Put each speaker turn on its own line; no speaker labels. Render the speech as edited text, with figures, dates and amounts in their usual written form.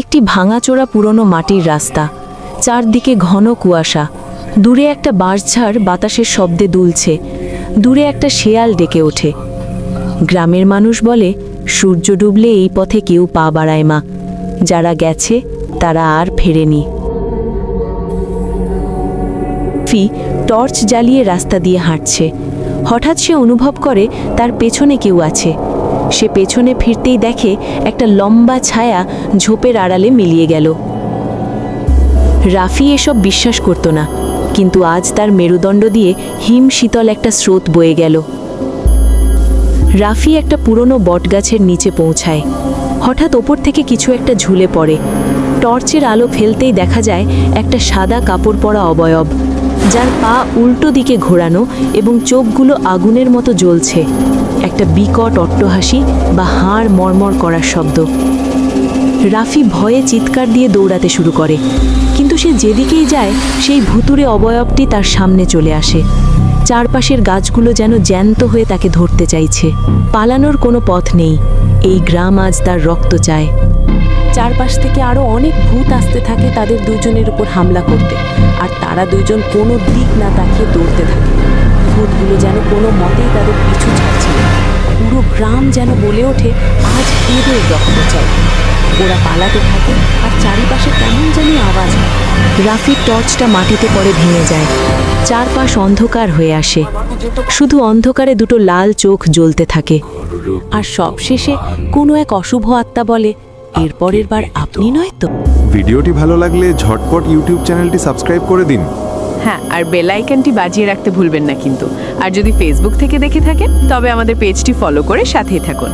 একটি ভাঙাচোরা পুরনো মাটির রাস্তা, চারদিকে ঘন কুয়াশা। দূরে একটা বাঁশঝাড় বাতাসের শব্দে দুলছে, দূরে একটা শেয়াল ডেকে ওঠে। গ্রামের মানুষ বলে, সূর্য ডুবলে এই পথে কেউ পা বাড়ায় মা, যারা গেছে তারা আর ফেরেনি। ফি টর্চ জ্বালিয়ে রাস্তা দিয়ে হাঁটছে। হঠাৎ সে অনুভব করে তার পেছনে কেউ আছে। সে পেছনে ফিরতেই দেখে একটা লম্বা ছায়া ঝোপের আড়ালে মিলিয়ে গেল। রাফি এসব বিশ্বাস করত না, কিন্তু আজ তার মেরুদণ্ড দিয়ে হিম শীতল একটা স্রোত বয়ে গেল। রাফি একটা পুরনো বটগাছের নিচে পৌঁছায়। হঠাৎ ওপর থেকে কিছু একটা ঝুলে পড়ে। টর্চের আলো ফেলতেই দেখা যায় একটা সাদা কাপড় পরা অবয়ব, যার পা উল্টো দিকে ঘোরানো এবং চোখগুলো আগুনের মতো জ্বলছে। একটা বিকট অট্টহাসি বা হাড় মরমর করার শব্দ। রাফি ভয়ে চিৎকার দিয়ে দৌড়াতে শুরু করে, কিন্তু সে যেদিকেই যায় সেই ভুতুড়ে অবয়বটি তার সামনে চলে আসে। চারপাশের গাছগুলো যেন জ্যান্ত হয়ে তাকে ধরতে চাইছে। পালানোর কোনো পথ নেই। এই গ্রাম আজ তার রক্ত চায়। চারপাশ থেকে আরও অনেক ভূত আসতে থাকে তাদের দুজনের উপর হামলা করতে, আর তারা দুজন কোনো দিক না তাকিয়ে দৌড়তে থাকে। ভূতগুলো যেন কোনো মতেই তাদের পিছু ছাড়ছে না। পুরো গ্রাম যেন বলে ওঠে, আজ এদের রক্ত চাই। ওরা পালাতে থাকে, আর চারিপাশে কেমন জানি আওয়াজ হয়। রাফির টর্চটা মাটিতে পড়ে ভেঙে যায়। চারপাশ অন্ধকার হয়ে আসে। শুধু অন্ধকারে দুটো লাল চোখ জ্বলতে থাকে। আর সবশেষে কোনো এক অশুভ আত্মা বলে, এরপরের বার আপনি নয় তো?
ভিডিওটি ভালো লাগলে ঝটপট ইউটিউব চ্যানেলটি সাবস্ক্রাইব করে দিন।
হ্যাঁ, আর বেল আইকনটি বাজিয়ে রাখতে ভুলবেন না কিন্তু। আর যদি ফেসবুক থেকে দেখে থাকেন তবে আমাদের পেজটি ফলো করে সাথেই থাকুন।